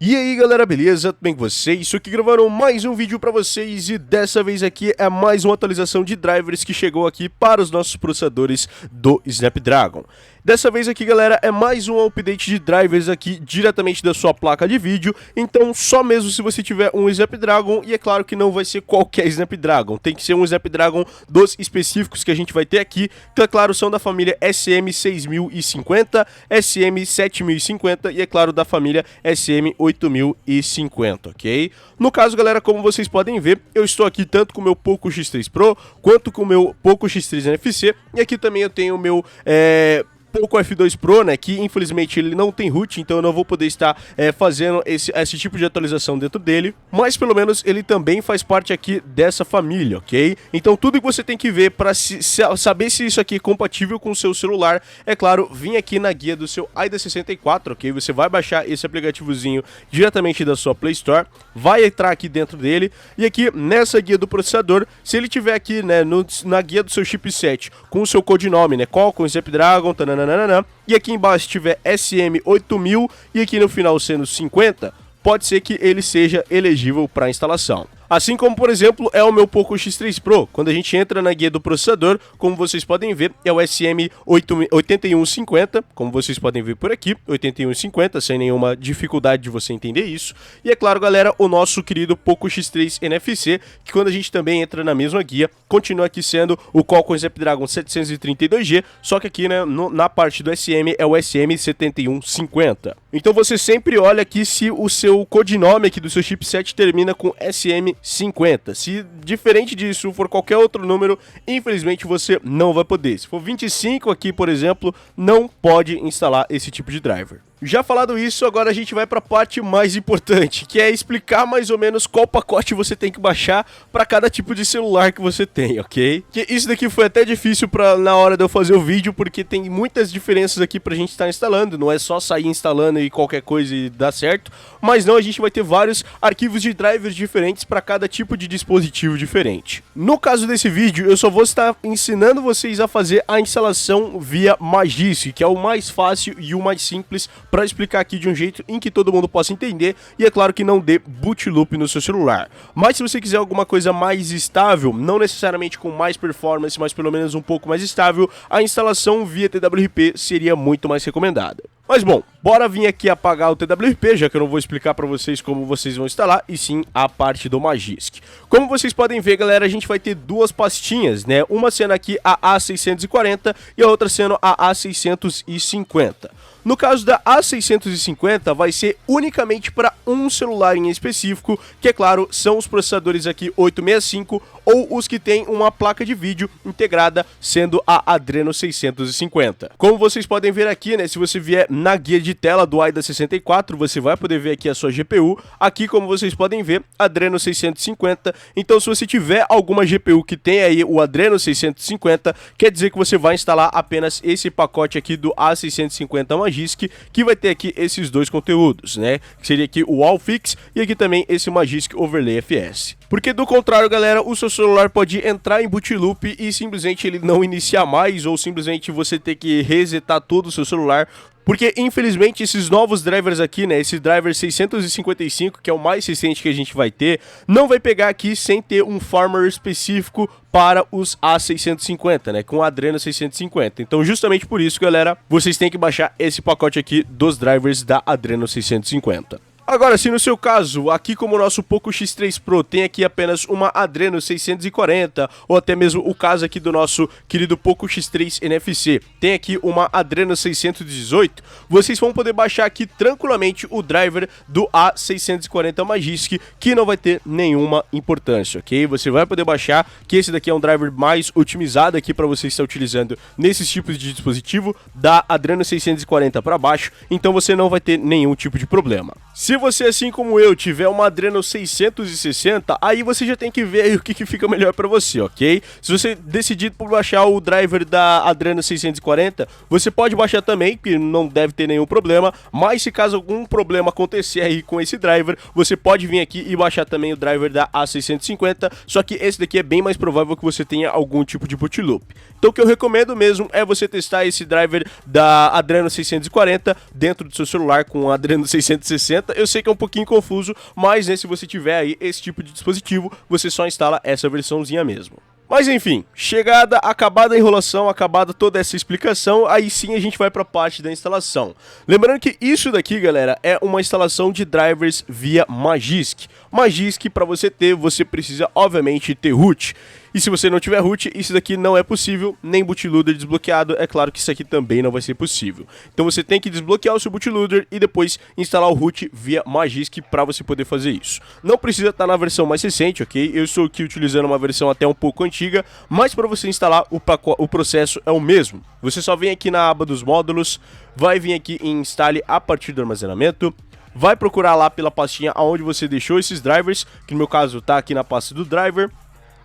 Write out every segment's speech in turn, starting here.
E aí galera, beleza? Tudo bem com vocês? Estou aqui gravando mais um vídeo para vocês e dessa vez aqui é mais uma atualização de drivers que chegou aqui para os nossos processadores do Snapdragon. Dessa vez aqui galera, é mais um update de drivers aqui diretamente da sua placa de vídeo, então só mesmo se você tiver um Snapdragon, e é claro que não vai ser qualquer Snapdragon, tem que ser um Snapdragon dos específicos que a gente vai ter aqui, que é claro são da família SM6050, SM7050 e é claro da família SM8050, ok? No caso galera, como vocês podem ver, eu estou aqui tanto com o meu Poco X3 Pro, quanto com o meu Poco X3 NFC, e aqui também eu tenho o meu Poco F2 Pro, né, que infelizmente ele não tem root, então eu não vou poder estar fazendo esse tipo de atualização dentro dele, mas pelo menos ele também faz parte aqui dessa família, ok? Então tudo que você tem que ver para saber se isso aqui é compatível com o seu celular, é claro, vir aqui na guia do seu AIDA64, ok? Você vai baixar esse aplicativozinho diretamente da sua Play Store, vai entrar aqui dentro dele, e aqui nessa guia do processador, se ele tiver aqui, né, na guia do seu chipset, com o seu codinome, né, Qualcomm, Snapdragon, e aqui embaixo tiver SM8000 e aqui no final sendo 50, pode ser que ele seja elegível para instalação. Assim como, por exemplo, é o meu Poco X3 Pro. Quando a gente entra na guia do processador, como vocês podem ver, é o SM8150, como vocês podem ver por aqui, 8150, sem nenhuma dificuldade de você entender isso. E é claro, galera, o nosso querido Poco X3 NFC, que quando a gente também entra na mesma guia, continua aqui sendo o Qualcomm Snapdragon 732G, só que aqui, né, na parte do SM é o SM7150. Então você sempre olha aqui se o seu codinome aqui do seu chipset termina com SM50. Se diferente disso for qualquer outro número, infelizmente você não vai poder. Se for 25 aqui, por exemplo, não pode instalar esse tipo de driver. Já falado isso, agora a gente vai para a parte mais importante, que é explicar mais ou menos qual pacote você tem que baixar para cada tipo de celular que você tem, ok? Que isso daqui foi até difícil na hora de eu fazer o vídeo, porque tem muitas diferenças aqui pra gente estar instalando, não é só sair instalando e qualquer coisa e dar certo, mas não, a gente vai ter vários arquivos de drivers diferentes para cada tipo de dispositivo diferente. No caso desse vídeo, eu só vou estar ensinando vocês a fazer a instalação via Magisk, que é o mais fácil e o mais simples para explicar aqui de um jeito em que todo mundo possa entender e é claro que não dê boot loop no seu celular. Mas se você quiser alguma coisa mais estável, não necessariamente com mais performance, mas pelo menos um pouco mais estável, a instalação via TWRP seria muito mais recomendada. Mas bom, bora vir aqui apagar o TWRP, já que eu não vou explicar para vocês como vocês vão instalar, e sim a parte do Magisk. Como vocês podem ver, galera, a gente vai ter duas pastinhas, né? Uma sendo aqui a A640 e a outra sendo a A650. No caso da A650, vai ser unicamente para um celular em específico, que é claro, são os processadores aqui 865 ou os que têm uma placa de vídeo integrada, sendo a Adreno 650. Como vocês podem ver aqui, né, se você vier na guia de tela do AIDA64, você vai poder ver aqui a sua GPU. Aqui, como vocês podem ver, Adreno 650. Então, se você tiver alguma GPU que tem aí o Adreno 650, quer dizer que você vai instalar apenas esse pacote aqui do A650 Magisk, que vai ter aqui esses dois conteúdos, né? Que seria aqui o Allfix e aqui também esse Magisk Overlay FS. Porque do contrário, galera, o seu celular pode entrar em boot loop e simplesmente ele não iniciar mais, ou simplesmente você ter que resetar todo o seu celular. Porque, infelizmente, esses novos drivers aqui, né, esse driver 655, que é o mais recente que a gente vai ter, não vai pegar aqui sem ter um firmware específico para os A650, né, com o Adreno 650. Então, justamente por isso, galera, vocês têm que baixar esse pacote aqui dos drivers da Adreno 650. Agora, se no seu caso, aqui como o nosso Poco X3 Pro tem aqui apenas uma Adreno 640, ou até mesmo o caso aqui do nosso querido Poco X3 NFC, tem aqui uma Adreno 618, vocês vão poder baixar aqui tranquilamente o driver do A640 Magisk, que não vai ter nenhuma importância, ok? Você vai poder baixar, que esse daqui é um driver mais otimizado aqui para você estar utilizando nesses tipos de dispositivo, da Adreno 640 para baixo, então você não vai ter nenhum tipo de problema. Se você, assim como eu, tiver uma Adreno 660, aí você já tem que ver aí o que fica melhor para você, ok? Se você decidir por baixar o driver da Adreno 640, você pode baixar também, que não deve ter nenhum problema, mas se caso algum problema acontecer aí com esse driver, você pode vir aqui e baixar também o driver da A650, só que esse daqui é bem mais provável que você tenha algum tipo de boot loop. Então o que eu recomendo mesmo é você testar esse driver da Adreno 640 dentro do seu celular com o Adreno 660. Eu sei que é um pouquinho confuso, mas né, se você tiver aí esse tipo de dispositivo, você só instala essa versãozinha mesmo. Mas enfim, acabada a enrolação, acabada toda essa explicação, aí sim a gente vai para a parte da instalação. Lembrando que isso daqui, galera, é uma instalação de drivers via Magisk. Magisk, para você ter, você precisa obviamente ter root. E se você não tiver root, isso daqui não é possível, nem bootloader desbloqueado, é claro que isso aqui também não vai ser possível. Então você tem que desbloquear o seu bootloader e depois instalar o root via Magisk para você poder fazer isso. Não precisa estar na versão mais recente, ok? Eu estou aqui utilizando uma versão até um pouco antiga, mas para você instalar o processo é o mesmo. Você só vem aqui na aba dos módulos, vai vir aqui em instale a partir do armazenamento, vai procurar lá pela pastinha onde você deixou esses drivers, que no meu caso está aqui na pasta do driver,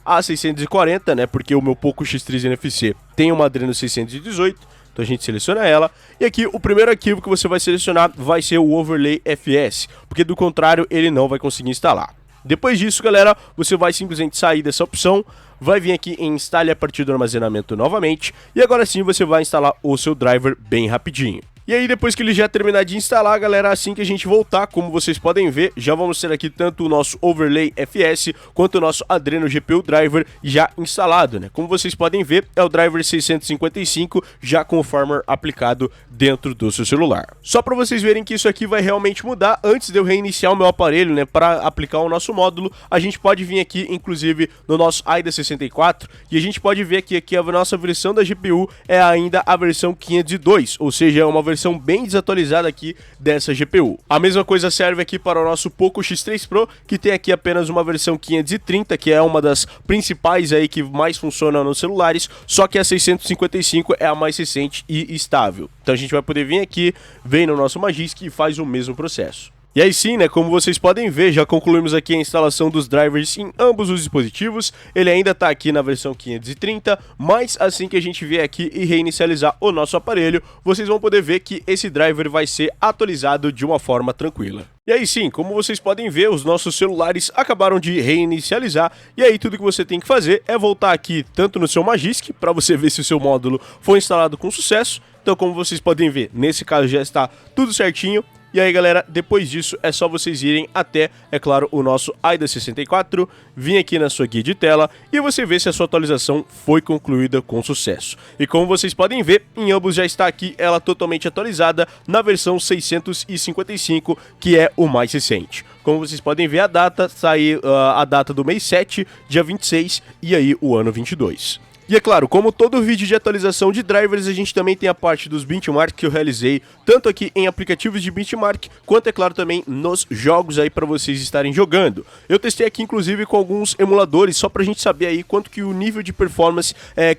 A640, né, porque o meu Poco X3 NFC tem uma Adreno 618, então a gente seleciona ela, e aqui o primeiro arquivo que você vai selecionar vai ser o Overlay FS, porque do contrário ele não vai conseguir instalar. Depois disso, galera, você vai simplesmente sair dessa opção, vai vir aqui em instale a partir do armazenamento novamente, e agora sim você vai instalar o seu driver bem rapidinho. E aí depois que ele já terminar de instalar, galera, assim que a gente voltar, como vocês podem ver, já vamos ter aqui tanto o nosso Overlay FS quanto o nosso Adreno GPU Driver já instalado, né? Como vocês podem ver, é o Driver 655 já com o firmware aplicado dentro do seu celular. Só para vocês verem que isso aqui vai realmente mudar, antes de eu reiniciar o meu aparelho, né, para aplicar o nosso módulo, a gente pode vir aqui, inclusive, no nosso AIDA 64, e a gente pode ver que a nossa versão da GPU é ainda a versão 502, ou seja, é uma versão bem desatualizada aqui dessa GPU. A mesma coisa serve aqui para o nosso Poco X3 Pro, que tem aqui apenas uma versão 530, que é uma das principais aí que mais funciona nos celulares, só que a 655 é a mais recente e estável. Então a gente vai poder vir aqui, vem no nosso Magisk e faz o mesmo processo. E aí sim, né, como vocês podem ver, já concluímos aqui a instalação dos drivers em ambos os dispositivos. Ele ainda está aqui na versão 530, mas assim que a gente vier aqui e reinicializar o nosso aparelho, vocês vão poder ver que esse driver vai ser atualizado de uma forma tranquila. E aí sim, como vocês podem ver, os nossos celulares acabaram de reinicializar, e aí tudo que você tem que fazer é voltar aqui tanto no seu Magisk, para você ver se o seu módulo foi instalado com sucesso. Então como vocês podem ver, nesse caso já está tudo certinho. E aí, galera, depois disso é só vocês irem até, é claro, o nosso AIDA 64, vir aqui na sua guia de tela e você ver se a sua atualização foi concluída com sucesso. E como vocês podem ver, em ambos já está aqui ela totalmente atualizada na versão 655, que é o mais recente. Como vocês podem ver, a data sai a data do mês 7, dia 26 e aí o ano 22. E é claro, como todo vídeo de atualização de drivers, a gente também tem a parte dos benchmarks que eu realizei, tanto aqui em aplicativos de benchmark, quanto é claro também nos jogos aí para vocês estarem jogando. Eu testei aqui inclusive com alguns emuladores, só pra gente saber aí quanto que o nível de performance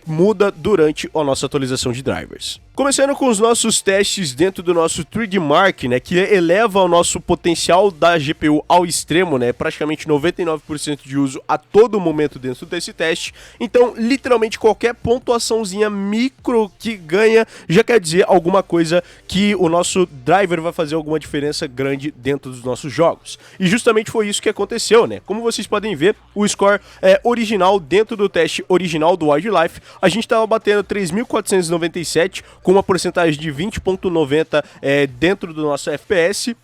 muda durante a nossa atualização de drivers. Começando com os nossos testes dentro do nosso 3D Mark, né, que eleva o nosso potencial da GPU ao extremo, né, praticamente 99% de uso a todo momento dentro desse teste. Então, literalmente qualquer pontuaçãozinha micro que ganha já quer dizer alguma coisa que o nosso driver vai fazer alguma diferença grande dentro dos nossos jogos. E justamente foi isso que aconteceu, né? Como vocês podem ver, o score original dentro do teste original do Wildlife, a gente estava batendo 3.497 com uma porcentagem de 20.90 dentro do nosso FPS,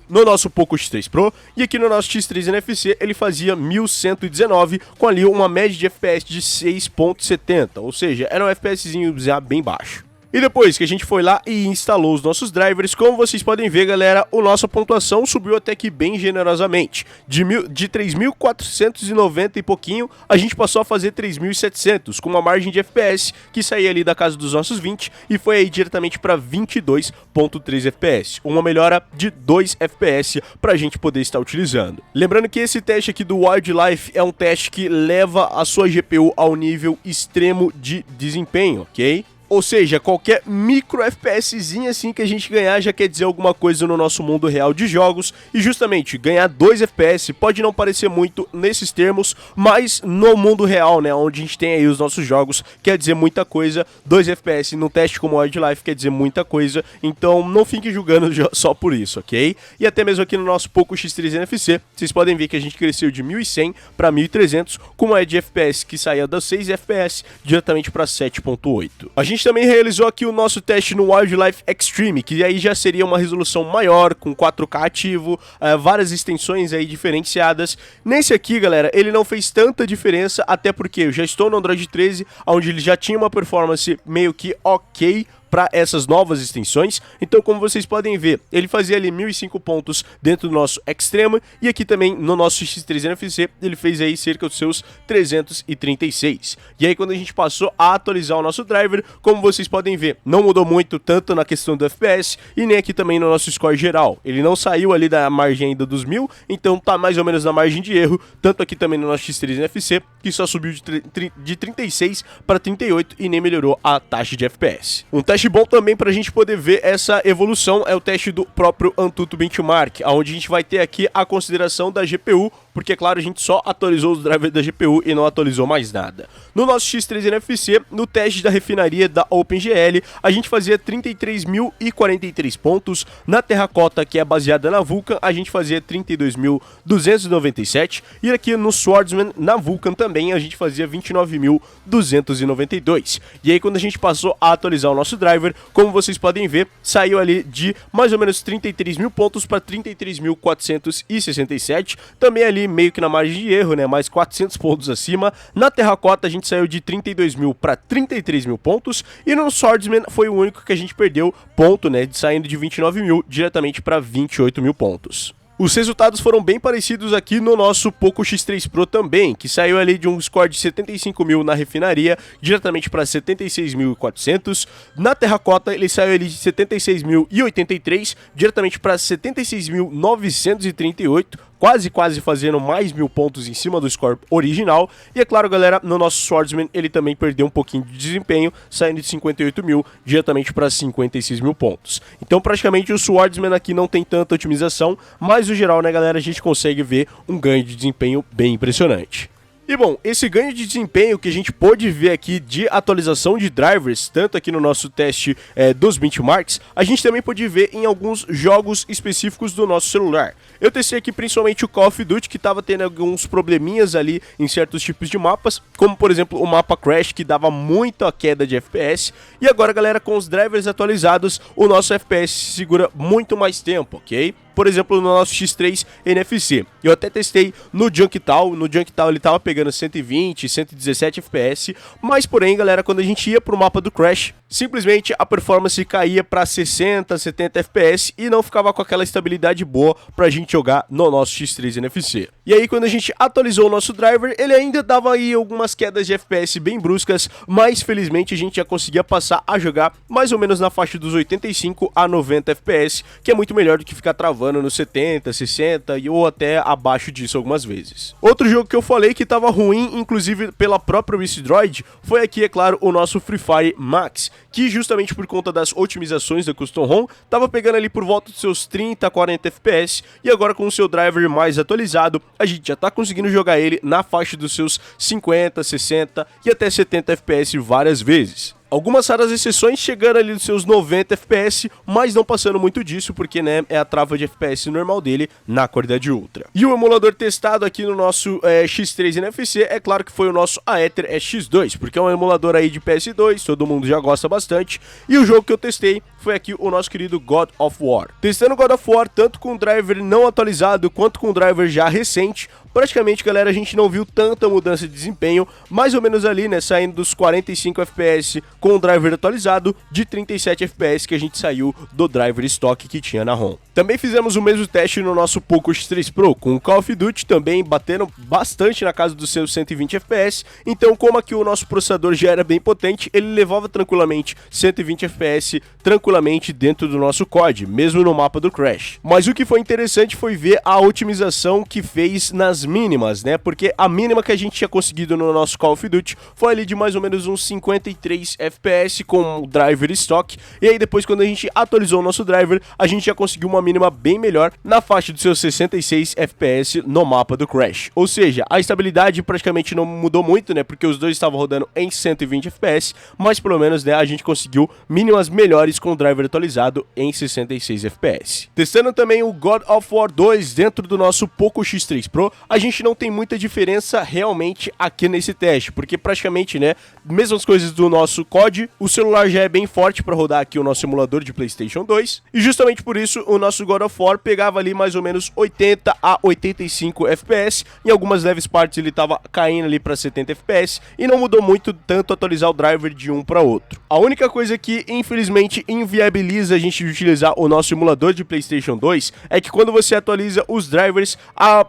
no nosso Poco X3 Pro, e aqui no nosso X3 NFC ele fazia 1119, com ali uma média de FPS de 6.70, ou seja, era um FPSzinho bem baixo. E depois que a gente foi lá e instalou os nossos drivers, como vocês podem ver, galera, a nossa pontuação subiu até que bem generosamente. De 3.490 e pouquinho, a gente passou a fazer 3.700, com uma margem de FPS que saía ali da casa dos nossos 20 e foi aí diretamente para 22.3 FPS. Uma melhora de 2 FPS para a gente poder estar utilizando. Lembrando que esse teste aqui do Wildlife é um teste que leva a sua GPU ao nível extremo de desempenho, ok? Ou seja, qualquer micro FPSzinho assim que a gente ganhar já quer dizer alguma coisa no nosso mundo real de jogos. E justamente, ganhar 2 FPS pode não parecer muito nesses termos, mas no mundo real, né, onde a gente tem aí os nossos jogos, quer dizer muita coisa. 2 FPS num teste como Wildlife quer dizer muita coisa, então não fiquem julgando só por isso, ok? E até mesmo aqui no nosso Poco X3 NFC, vocês podem ver que a gente cresceu de 1100 para 1300, com uma de FPS que saía das 6 FPS diretamente para 7.8. A gente gente também realizou aqui o nosso teste no Wildlife Extreme, que aí já seria uma resolução maior, com 4K ativo, várias extensões aí diferenciadas. Nesse aqui, galera, ele não fez tanta diferença, até porque eu já estou no Android 13, onde ele já tinha uma performance meio que ok para essas novas extensões. Então, como vocês podem ver, ele fazia ali 1005 pontos dentro do nosso Extreme, e aqui também no nosso X3 NFC ele fez aí cerca dos seus 336. E aí quando a gente passou a atualizar o nosso driver, como vocês podem ver, não mudou muito tanto na questão do FPS e nem aqui também no nosso score geral. Ele não saiu ali da margem ainda dos 1000, então tá mais ou menos na margem de erro, tanto aqui também no nosso X3 NFC, que só subiu de 36 para 38 e nem melhorou a taxa de FPS. Um teste bom também para a gente poder ver essa evolução é o teste do próprio Antutu Benchmark, onde a gente vai ter aqui a consideração da GPU, porque, claro, a gente só atualizou os drivers da GPU e não atualizou mais nada. No nosso X3 NFC, no teste da refinaria da OpenGL, a gente fazia 33.043 pontos. Na Terracotta, que é baseada na Vulkan, a gente fazia 32.297. E aqui no Swordsman, na Vulkan também, a gente fazia 29.292. E aí, quando a gente passou a atualizar o nosso driver, como vocês podem ver, saiu ali de mais ou menos 33 mil pontos para 33.467. Também ali meio que na margem de erro, né, mais 400 pontos acima. Na Terracotta a gente saiu de 32 mil para 33 mil pontos, e no Swordsman foi o único que a gente perdeu ponto, né, saindo de 29 mil diretamente para 28 mil pontos. Os resultados foram bem parecidos aqui no nosso Poco X3 Pro também, que saiu ali de um score de 75 mil na refinaria, diretamente para 76.400. Na Terracotta ele saiu ali de 76.083, diretamente para 76.938, quase fazendo mais 1000 pontos em cima do score original. E é claro, galera, no nosso Swordsman ele também perdeu um pouquinho de desempenho, saindo de 58 mil diretamente para 56 mil pontos. Então praticamente o Swordsman aqui não tem tanta otimização, mas no geral, né, galera, a gente consegue ver um ganho de desempenho bem impressionante. E bom, esse ganho de desempenho que a gente pôde ver aqui de atualização de drivers, tanto aqui no nosso teste dos benchmarks, a gente também pôde ver em alguns jogos específicos do nosso celular. Eu testei aqui principalmente o Call of Duty, que estava tendo alguns probleminhas ali em certos tipos de mapas, como por exemplo o mapa Crash, que dava muita queda de FPS. E agora, galera, com os drivers atualizados, o nosso FPS segura muito mais tempo, ok? Por exemplo, no nosso X3 NFC. Eu até testei no Junktown. No Junktown ele tava pegando 120, 117 FPS. Mas, porém, galera, quando a gente ia pro mapa do Crash, simplesmente a performance caía para 60, 70 FPS e não ficava com aquela estabilidade boa pra gente jogar no nosso X3 NFC. E aí, quando a gente atualizou o nosso driver, ele ainda dava aí algumas quedas de FPS bem bruscas, mas felizmente a gente já conseguia passar a jogar mais ou menos na faixa dos 85 a 90 FPS, que é muito melhor do que ficar travando nos 70, 60 ou até abaixo disso algumas vezes. Outro jogo que eu falei que estava ruim, inclusive pela própria Wisdroid, foi aqui, é claro, o nosso Free Fire Max, que justamente por conta das otimizações da Custom ROM, estava pegando ali por volta dos seus 30 a 40 FPS, e agora com o seu driver mais atualizado, a gente já está conseguindo jogar ele na faixa dos seus 50, 60 e até 70 FPS várias vezes. Algumas raras exceções chegando ali dos seus 90 FPS, mas não passando muito disso, porque, né, é a trava de FPS normal dele na qualidade ultra. E o emulador testado aqui no nosso X3 NFC, é claro que foi o nosso Aether X2, porque é um emulador aí de PS2, todo mundo já gosta bastante, e o jogo que eu testei foi aqui o nosso querido God of War. Testando God of War tanto com o driver não atualizado quanto com o driver já recente, praticamente, galera, a gente não viu tanta mudança de desempenho, mais ou menos ali, né, saindo dos 45 FPS com o driver atualizado, de 37 FPS que a gente saiu do driver estoque que tinha na ROM. Também fizemos o mesmo teste no nosso Poco X3 Pro, com o Call of Duty também batendo bastante na casa dos seus 120 FPS, então como aqui o nosso processador já era bem potente, ele levava tranquilamente 120 FPS tranquilamente dentro do nosso COD, mesmo no mapa do Crash. Mas o que foi interessante foi ver a otimização que fez nas mínimas, né, porque a mínima que a gente tinha conseguido no nosso Call of Duty foi ali de mais ou menos uns 53 FPS com o driver estoque, e aí depois quando a gente atualizou o nosso driver, a gente já conseguiu uma mínima bem melhor na faixa dos seus 66 FPS no mapa do Crash. Ou seja, a estabilidade praticamente não mudou muito, né, porque os dois estavam rodando em 120 FPS, mas pelo menos, né, a gente conseguiu mínimas melhores com o driver atualizado em 66 FPS. Testando também o God of War 2 dentro do nosso Poco X3 Pro, a gente não tem muita diferença realmente aqui nesse teste, porque praticamente, né, mesmas coisas do nosso COD, o celular já é bem forte para rodar aqui o nosso emulador de PlayStation 2, e justamente por isso o nosso God of War pegava ali mais ou menos 80 a 85 FPS, em algumas leves partes ele tava caindo ali para 70 FPS, e não mudou muito tanto atualizar o driver de um para outro. A única coisa que infelizmente inviabiliza a gente utilizar o nosso emulador de PlayStation 2 é que quando você atualiza os drivers,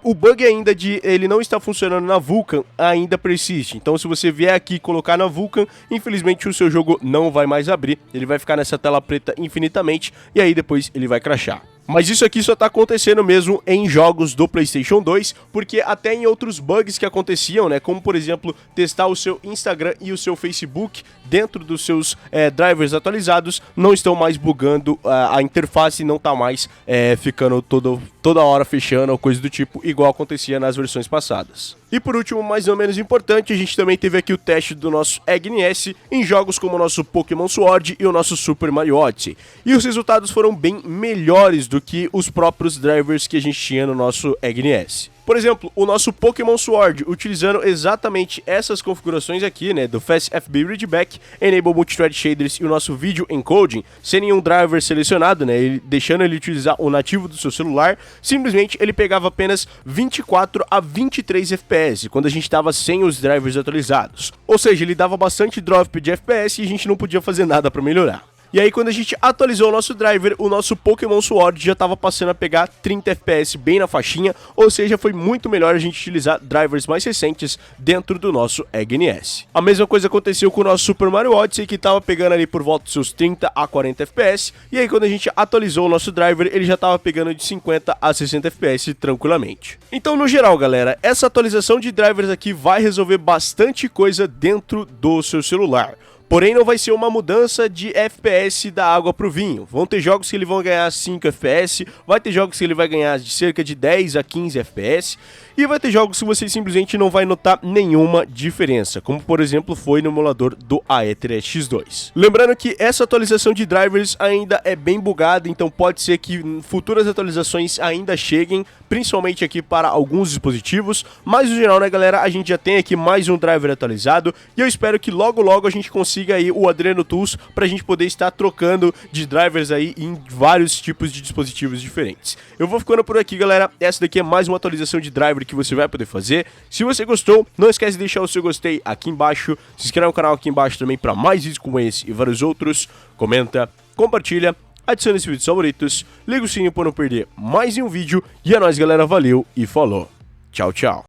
o bug ainda de ele não estar funcionando na Vulkan ainda persiste. Então se você vier aqui e colocar na Vulkan, infelizmente o seu jogo não vai mais abrir, ele vai ficar nessa tela preta infinitamente e aí depois ele vai crashar. Mas isso aqui só tá acontecendo mesmo em jogos do PlayStation 2, porque até em outros bugs que aconteciam, né, como por exemplo, testar o seu Instagram e o seu Facebook dentro dos seus drivers atualizados, não estão mais bugando, a interface não tá mais ficando toda hora fechando ou coisa do tipo, igual acontecia nas versões passadas. E por último, mais ou menos importante, a gente também teve aqui o teste do nosso EGNS em jogos como o nosso Pokémon Sword e o nosso Super Mario Odyssey. E os resultados foram bem melhores do que os próprios drivers que a gente tinha no nosso EGNS. Por exemplo, o nosso Pokémon Sword, utilizando exatamente essas configurações aqui, né, do Fast FB Readback, Enable Multithread Shaders e o nosso Video Encoding, sem nenhum driver selecionado, né, deixando ele utilizar o nativo do seu celular, simplesmente ele pegava apenas 24 a 23 FPS, quando a gente estava sem os drivers atualizados. Ou seja, ele dava bastante drop de FPS e a gente não podia fazer nada para melhorar. E aí quando a gente atualizou o nosso driver, o nosso Pokémon Sword já estava passando a pegar 30 FPS bem na faixinha, ou seja, foi muito melhor a gente utilizar drivers mais recentes dentro do nosso EGNS. A mesma coisa aconteceu com o nosso Super Mario Odyssey, que estava pegando ali por volta dos seus 30 a 40 FPS, e aí quando a gente atualizou o nosso driver, ele já estava pegando de 50 a 60 FPS tranquilamente. Então, no geral, galera, essa atualização de drivers aqui vai resolver bastante coisa dentro do seu celular. Porém, não vai ser uma mudança de FPS da água pro vinho. Vão ter jogos que ele vão ganhar 5 FPS, vai ter jogos que ele vai ganhar de cerca de 10 a 15 FPS, e vai ter jogos que você simplesmente não vai notar nenhuma diferença, como por exemplo foi no emulador do Aether X2. Lembrando que essa atualização de drivers ainda é bem bugada, então pode ser que futuras atualizações ainda cheguem, principalmente aqui para alguns dispositivos, mas no geral, né, galera, a gente já tem aqui mais um driver atualizado, e eu espero que logo a gente consiga aí o Adreno Tools pra gente poder estar trocando de drivers aí em vários tipos de dispositivos diferentes. Eu vou ficando por aqui, galera, essa daqui é mais uma atualização de driver que você vai poder fazer. Se você gostou, não esquece de deixar o seu gostei aqui embaixo, se inscreve no canal aqui embaixo também para mais vídeos como esse e vários outros, comenta, compartilha, adiciona esse vídeo aos favoritos, liga o sininho para não perder mais nenhum vídeo, e é nóis, galera, valeu e falou, tchau, tchau.